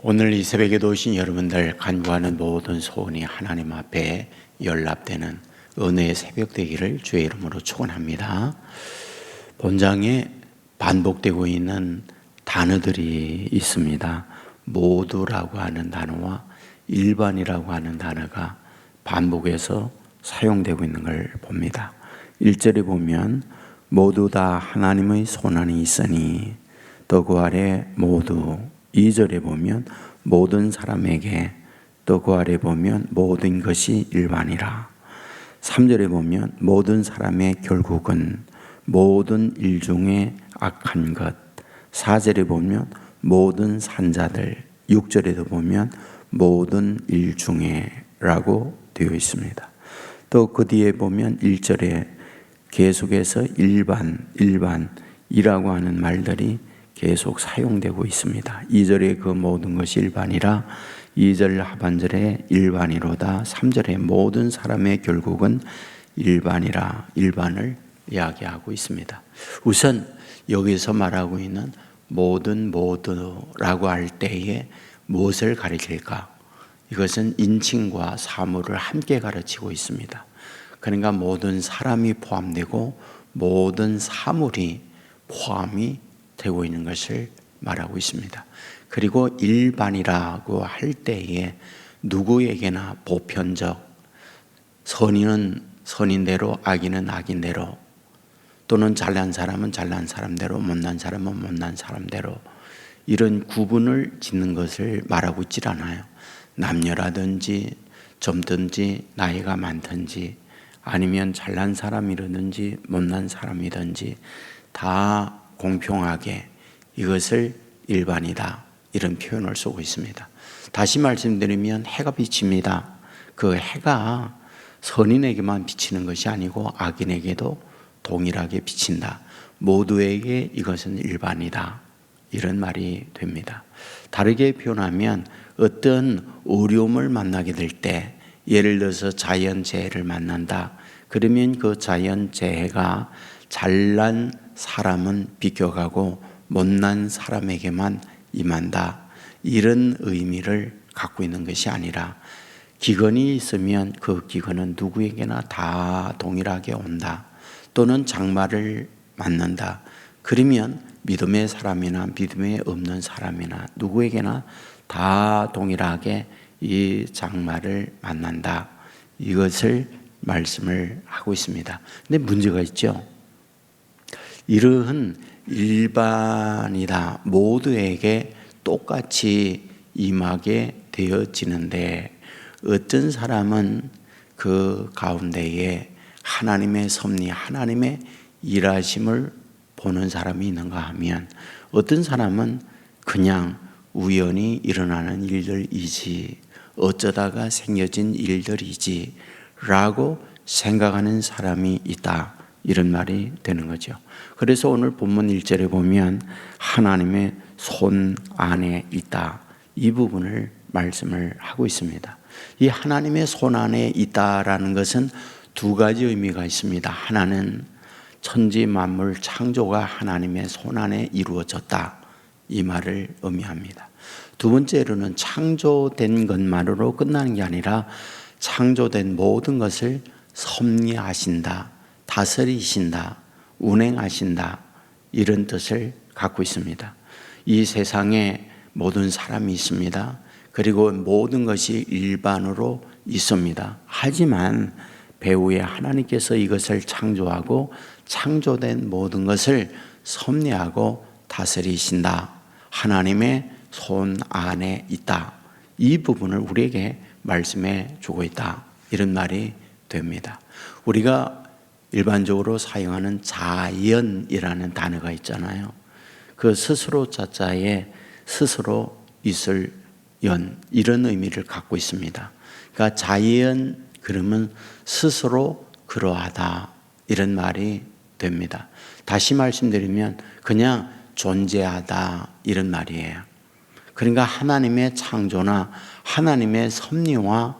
오늘 이 새벽에도 오신 여러분들 간구하는 모든 소원이 하나님 앞에 연락되는 은혜의 새벽 되기를 주의 이름으로 축원합니다. 본장에 반복되고 있는 단어들이 있습니다. 모두라고 하는 단어와 일반이라고 하는 단어가 반복해서 사용되고 있는 걸 봅니다. 1절에 보면 모두 다 하나님의 손안에 있으니 또 그 아래 모두, 2절에 보면 모든 사람에게, 또 그 아래 보면 모든 것이 일반이라, 3절에 보면 모든 사람의 결국은 모든 일 중에 악한 것, 4절에 보면 모든 산자들, 6절에도 보면 모든 일 중에 라고 되어 있습니다. 또 그 뒤에 보면 1절에 계속해서 일반이라고 하는 말들이 계속 사용되고 있습니다. 2절에 그 모든 것이 일반이라, 2절 하반절에 일반이로다, 3절에 모든 사람의 결국은 일반이라, 일반을 이야기하고 있습니다. 우선 여기서 말하고 있는 모두라고 할 때에 무엇을 가리킬까? 이것은 인칭과 사물을 함께 가르치고 있습니다. 그러니까 모든 사람이 포함되고 모든 사물이 포함이 되고 있는 것을 말하고 있습니다. 그리고 일반이라고 할 때에 누구에게나 보편적, 선인은 선인대로, 악인은 악인대로, 또는 잘난 사람은 잘난 사람대로, 못난 사람은 못난 사람대로, 이런 구분을 짓는 것을 말하고 있질 않아요. 남녀라든지 젊든지 나이가 많든지 아니면 잘난 사람이라든지 못난 사람이든지 다 공평하게 이것을 일반이다, 이런 표현을 쓰고 있습니다. 다시 말씀드리면 해가 비칩니다. 그 해가 선인에게만 비치는 것이 아니고 악인에게도 동일하게 비친다. 모두에게 이것은 일반이다, 이런 말이 됩니다. 다르게 표현하면 어떤 어려움을 만나게 될 때, 예를 들어서 자연재해를 만난다. 그러면 그 자연재해가 잘난 사람은 비껴가고 못난 사람에게만 임한다, 이런 의미를 갖고 있는 것이 아니라, 기근이 있으면 그 기근은 누구에게나 다 동일하게 온다. 또는 장마를 만난다. 그러면 믿음의 사람이나 믿음에 없는 사람이나 누구에게나 다 동일하게 이 장마를 만난다, 이것을 말씀을 하고 있습니다. 근데 문제가 있죠. 이러한 일반이다, 모두에게 똑같이 임하게 되어지는데, 어떤 사람은 그 가운데에 하나님의 섭리, 하나님의 일하심을 보는 사람이 있는가 하면, 어떤 사람은 그냥 우연히 일어나는 일들이지, 어쩌다가 생겨진 일들이지 라고 생각하는 사람이 있다, 이런 말이 되는 거죠. 그래서 오늘 본문 1절에 보면 하나님의 손 안에 있다, 이 부분을 말씀을 하고 있습니다. 이 하나님의 손 안에 있다라는 것은 두 가지 의미가 있습니다. 하나는 천지 만물 창조가 하나님의 손 안에 이루어졌다, 이 말을 의미합니다. 두 번째로는 창조된 것만으로 끝나는 게 아니라 창조된 모든 것을 섭리하신다, 다스리신다, 운행하신다, 이런 뜻을 갖고 있습니다. 이 세상에 모든 사람이 있습니다. 그리고 모든 것이 일반으로 있습니다. 하지만 배후에 하나님께서 이것을 창조하고 창조된 모든 것을 섭리하고 다스리신다, 하나님의 손 안에 있다, 이 부분을 우리에게 말씀해 주고 있다, 이런 말이 됩니다. 우리가 일반적으로 사용하는 자연이라는 단어가 있잖아요. 그 스스로 자자에 스스로 있을 연, 이런 의미를 갖고 있습니다. 그러니까 자연 그러면 스스로 그러하다, 이런 말이 됩니다. 다시 말씀드리면 그냥 존재하다, 이런 말이에요. 그러니까 하나님의 창조나 하나님의 섭리와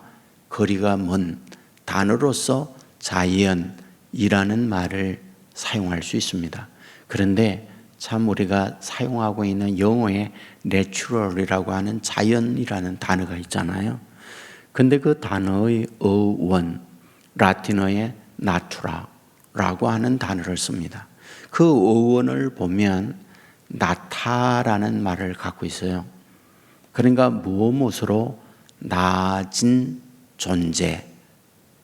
거리가 먼 단어로서 자연이라는 말을 사용할 수 있습니다. 그런데 참 우리가 사용하고 있는 영어의 내추럴이라고 하는 자연이라는 단어가 있잖아요. 근데 그 단어의 어원, 라틴어의 나투라라고 하는 단어를 씁니다. 그 어원을 보면 나타라는 말을 갖고 있어요. 그러니까 무엇으로 나아진 존재,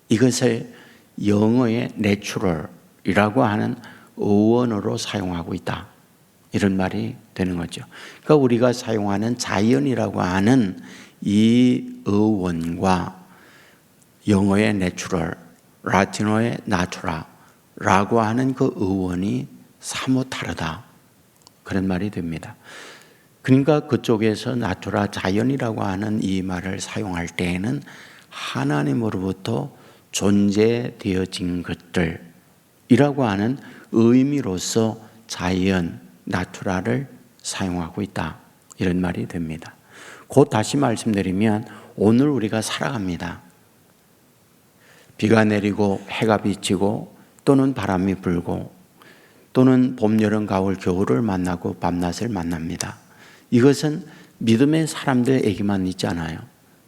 이것을 영어의 내추럴이라고 하는 어원으로 사용하고 있다, 이런 말이 되는 거죠. 그러니까 우리가 사용하는 자연이라고 하는 이 어원과 영어의 내추럴, 라틴어의 나투라라고 하는 그 어원이 사뭇 다르다, 그런 말이 됩니다. 그러니까 그쪽에서 나투라, 자연이라고 하는 이 말을 사용할 때에는 하나님으로부터 존재되어진 것들이라고 하는 의미로서 자연, 나투라를 사용하고 있다, 이런 말이 됩니다. 곧 다시 말씀드리면 오늘 우리가 살아갑니다. 비가 내리고 해가 비치고 또는 바람이 불고 또는 봄, 여름, 가을, 겨울을 만나고 밤낮을 만납니다. 이것은 믿음의 사람들에게만 있지 않아요.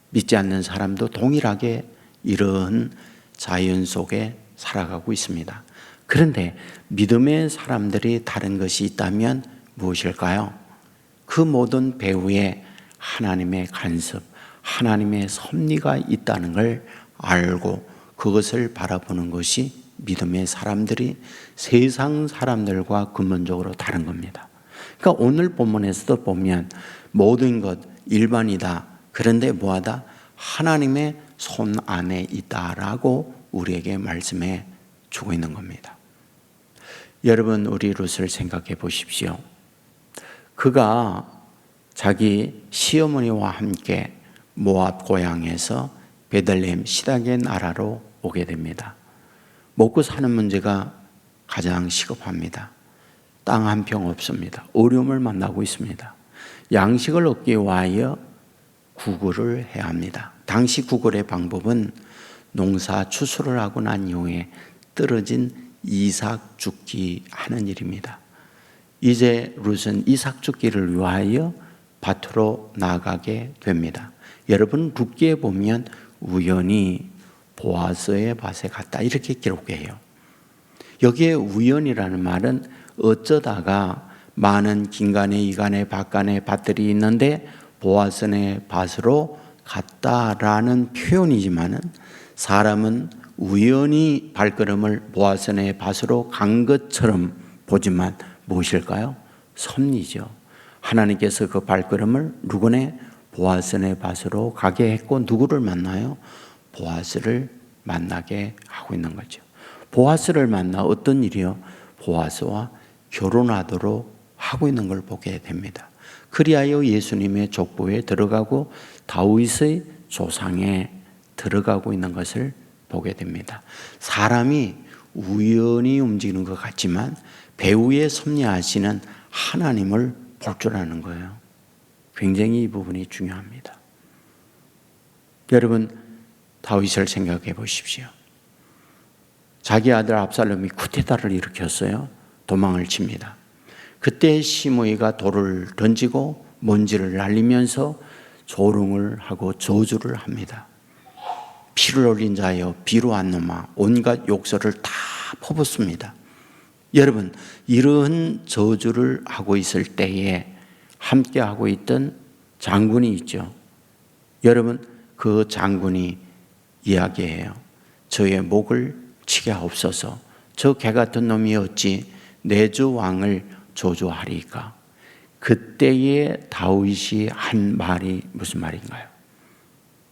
믿지 않는 사람도 동일하게 이런 자연 속에 살아가고 있습니다. 그런데 믿음의 사람들이 다른 것이 있다면 무엇일까요? 그 모든 배후에 하나님의 간섭, 하나님의 섭리가 있다는 걸 알고 그것을 바라보는 것이 믿음의 사람들이 세상 사람들과 근본적으로 다른 겁니다. 그러니까 오늘 본문에서도 보면 모든 것 일반이다, 그런데 뭐하다? 하나님의 손 안에 있다라고 우리에게 말씀해 주고 있는 겁니다. 여러분, 우리 룻을 생각해 보십시오. 그가 자기 시어머니와 함께 모압 고향에서 베들레헴 시닥의 나라로 오게 됩니다. 먹고 사는 문제가 가장 시급합니다. 땅 한 평 없습니다. 어려움을 만나고 있습니다. 양식을 얻기 위하여 구걸을 해야 합니다. 당시 구걸의 방법은 농사 추수를 하고 난 이후에 떨어진 이삭 줍기 하는 일입니다. 이제 룻은 이삭 줍기를 위하여 밭으로 나가게 됩니다. 여러분, 룻기에 보면 우연히 보아스의 밭에 갔다, 이렇게 기록해요. 여기에 우연이라는 말은 어쩌다가 많은 긴간에 이간에 밭간에 밭들이 있는데 보아스의 밭으로 갔다라는 표현이지만은 사람은 우연히 발걸음을 보아스의 밭으로 간 것처럼 보지만 무엇일까요? 섭리죠. 하나님께서 그 발걸음을 누구네? 보아스의 밭으로 가게 했고 누구를 만나요? 보아스를 만나게 하고 있는 거죠. 보아스를 만나 어떤 일이요? 보아스와 결혼하도록 하고 있는 걸 보게 됩니다. 그리하여 예수님의 족보에 들어가고 다윗의 조상에 들어가고 있는 것을 보게 됩니다. 사람이 우연히 움직이는 것 같지만 배후에 섭리하시는 하나님을 볼 줄 아는 거예요. 굉장히 이 부분이 중요합니다. 여러분, 다윗을 생각해 보십시오. 자기 아들 압살롬이 쿠데타를 일으켰어요. 도망을 칩니다. 그때 시므이가 돌을 던지고 먼지를 날리면서 조롱을 하고 저주를 합니다. 피를 흘린 자여 비루한 놈아, 온갖 욕설을 다 퍼붓습니다. 여러분, 이런 저주를 하고 있을 때에 함께 하고 있던 장군이 있죠. 여러분, 그 장군이 이야기해요. 저의 목을 치게 하옵소서. 저 개 같은 놈이 어찌 내 주 왕을 저주하리까? 그때에 다윗이 한 말이 무슨 말인가요?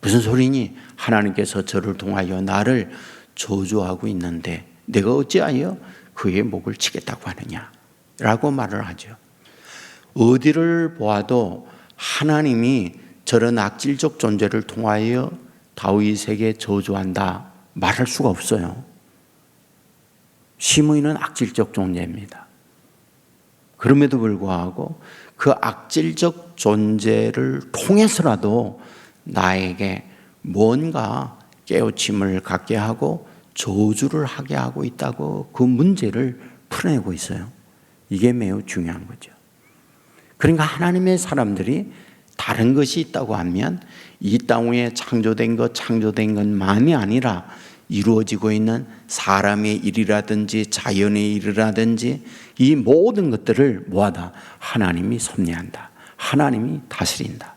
무슨 소리니? 하나님께서 저를 통하여 나를 저주하고 있는데 내가 어찌하여 그의 목을 치겠다고 하느냐? 라고 말을 하죠. 어디를 보아도 하나님이 저런 악질적 존재를 통하여 다윗에게 저주한다 말할 수가 없어요. 시므이는 악질적 존재입니다. 그럼에도 불구하고 그 악질적 존재를 통해서라도 나에게 뭔가 깨우침을 갖게 하고 저주를 하게 하고 있다고 그 문제를 풀어내고 있어요. 이게 매우 중요한 거죠. 그러니까 하나님의 사람들이 다른 것이 있다고 하면 이 땅 위에 창조된 것만이 아니라 이루어지고 있는 사람의 일이라든지 자연의 일이라든지 이 모든 것들을 뭐하다? 하나님이 섭리한다. 하나님이 다스린다.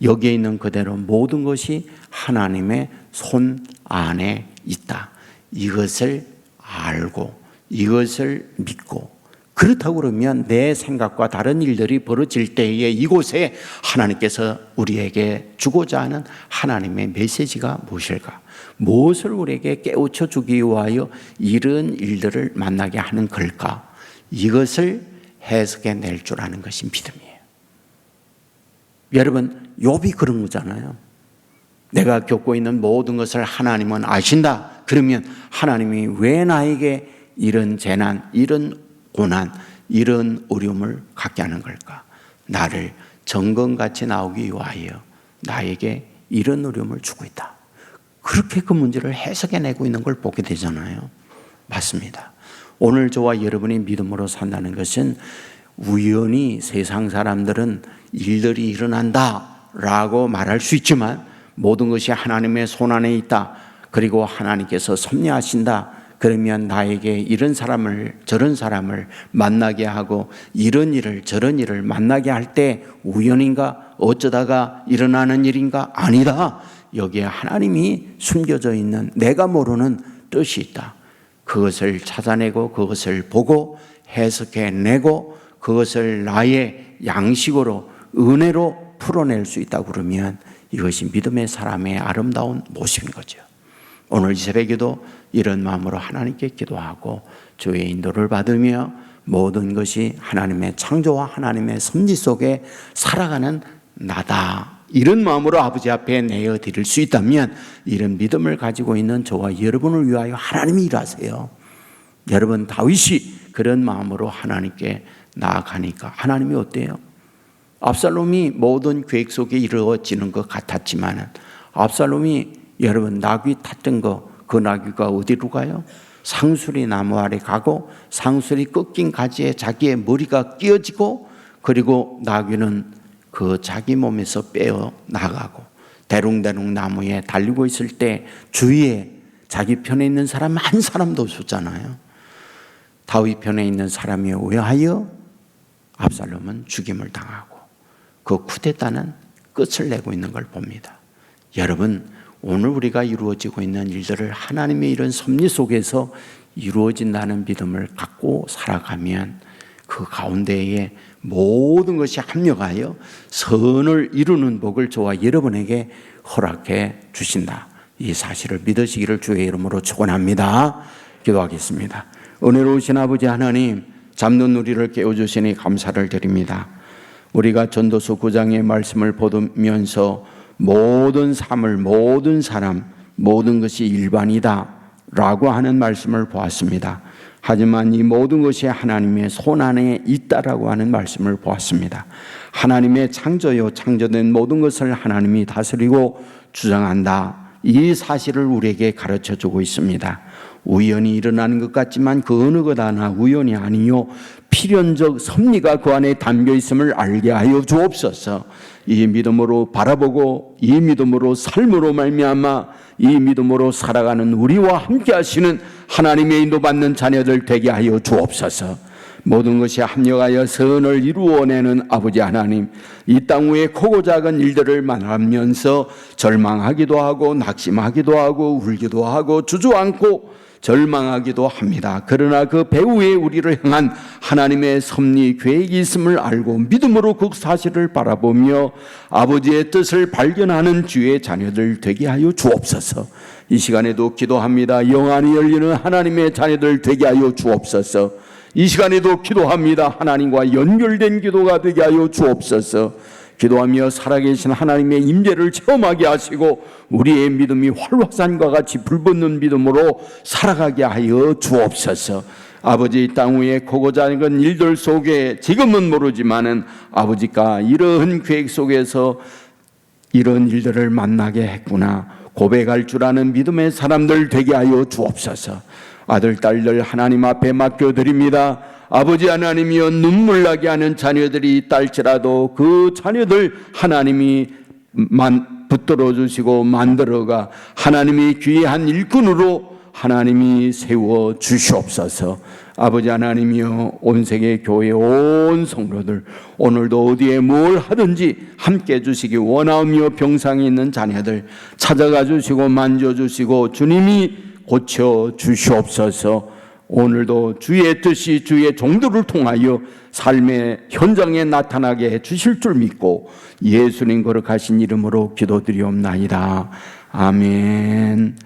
여기에 있는 그대로 모든 것이 하나님의 손 안에 있다. 이것을 알고 이것을 믿고, 그렇다고 그러면 내 생각과 다른 일들이 벌어질 때에 이곳에 하나님께서 우리에게 주고자 하는 하나님의 메시지가 무엇일까? 무엇을 우리에게 깨우쳐 주기 위하여 이런 일들을 만나게 하는 걸까? 이것을 해석해 낼 줄 아는 것이 믿음이에요. 여러분, 욥이 그런 거잖아요. 내가 겪고 있는 모든 것을 하나님은 아신다. 그러면 하나님이 왜 나에게 이런 재난, 이런 고난, 이런 어려움을 갖게 하는 걸까? 나를 정금같이 나오기 위하여 나에게 이런 어려움을 주고 있다. 그렇게 그 문제를 해석해내고 있는 걸 보게 되잖아요. 맞습니다. 오늘 저와 여러분이 믿음으로 산다는 것은 우연히 세상 사람들은 일들이 일어난다라고 말할 수 있지만 모든 것이 하나님의 손 안에 있다. 그리고 하나님께서 섭리하신다. 그러면 나에게 이런 사람을 저런 사람을 만나게 하고 이런 일을 저런 일을 만나게 할 때 우연인가? 어쩌다가 일어나는 일인가? 아니다. 여기에 하나님이 숨겨져 있는 내가 모르는 뜻이 있다. 그것을 찾아내고 그것을 보고 해석해내고 그것을 나의 양식으로 은혜로 풀어낼 수 있다고 그러면 이것이 믿음의 사람의 아름다운 모습인 거죠. 오늘 이 새벽에도 이런 마음으로 하나님께 기도하고 주의 인도를 받으며 모든 것이 하나님의 창조와 하나님의 섭리 속에 살아가는 나다, 이런 마음으로 아버지 앞에 내어드릴 수 있다면 이런 믿음을 가지고 있는 저와 여러분을 위하여 하나님이 일하세요. 여러분, 다윗이 그런 마음으로 하나님께 나아가니까 하나님이 어때요? 압살롬이 모든 계획 속에 이루어지는 것 같았지만 압살롬이 여러분 나귀 탔던 그 나귀가 어디로 가요? 상수리 나무 아래 가고 상수리 꺾인 가지에 자기의 머리가 끼어지고 그리고 나귀는 그 자기 몸에서 빼어 나가고 대롱대롱 나무에 달리고 있을 때 주위에 자기 편에 있는 사람 한 사람도 없었잖아요. 다윗 편에 있는 사람에 의하여 압살롬은 죽임을 당하고 그 쿠데타는 끝을 내고 있는 걸 봅니다. 여러분, 오늘 우리가 이루어지고 있는 일들을 하나님의 이런 섭리 속에서 이루어진다는 믿음을 갖고 살아가면 그 가운데에 모든 것이 합력하여 선을 이루는 복을 저와 여러분에게 허락해 주신다. 이 사실을 믿으시기를 주의 이름으로 축원합니다. 기도하겠습니다. 은혜로우신 아버지 하나님, 잠든 우리를 깨워주시니 감사를 드립니다. 우리가 전도서 9장의 말씀을 보면서 모든 삶을, 모든 사람, 모든 것이 일반이다 라고 하는 말씀을 보았습니다. 하지만 이 모든 것이 하나님의 손 안에 있다라고 하는 말씀을 보았습니다. 하나님의 창조요, 창조된 모든 것을 하나님이 다스리고 주장한다. 이 사실을 우리에게 가르쳐주고 있습니다. 우연히 일어나는 것 같지만 그 어느 것 하나 우연이 아니요 필연적 섭리가 그 안에 담겨 있음을 알게 하여 주옵소서. 이 믿음으로 바라보고 이 믿음으로 삶으로 말미암아 이 믿음으로 살아가는 우리와 함께 하시는 하나님의 인도받는 자녀들 되게 하여 주옵소서. 모든 것이 합력하여 선을 이루어내는 아버지 하나님, 이 땅 위에 크고 작은 일들을 만나면서 절망하기도 하고 낙심하기도 하고 울기도 하고 주저앉고 절망하기도 합니다. 그러나 그 배후에 우리를 향한 하나님의 섭리 계획이 있음을 알고 믿음으로 그 사실을 바라보며 아버지의 뜻을 발견하는 주의 자녀들 되게 하여 주옵소서. 이 시간에도 기도합니다. 영안이 열리는 하나님의 자녀들 되게 하여 주옵소서. 이 시간에도 기도합니다. 하나님과 연결된 기도가 되게 하여 주옵소서. 기도하며 살아계신 하나님의 임재를 체험하게 하시고 우리의 믿음이 활화산과 같이 불붙는 믿음으로 살아가게 하여 주옵소서. 아버지, 이 땅 위에 크고 작은 일들 속에 지금은 모르지만은 아버지가 이러한 계획 속에서 이런 일들을 만나게 했구나 고백할 줄 아는 믿음의 사람들 되게 하여 주옵소서. 아들, 딸들 하나님 앞에 맡겨드립니다. 아버지 하나님이여, 눈물 나게 하는 자녀들이 있달지라도 그 자녀들 하나님이 붙들어 주시고 만들어가 하나님이 귀한 일꾼으로 하나님이 세워 주시옵소서. 아버지 하나님이여, 온 세계 교회 온 성도들 오늘도 어디에 뭘 하든지 함께 해주시기 원하오며, 병상에 있는 자녀들 찾아가 주시고 만져주시고 주님이 고쳐 주시옵소서. 오늘도 주의 뜻이 주의 종들을 통하여 삶의 현장에 나타나게 해 주실 줄 믿고 예수님 거룩하신 이름으로 기도드리옵나이다. 아멘.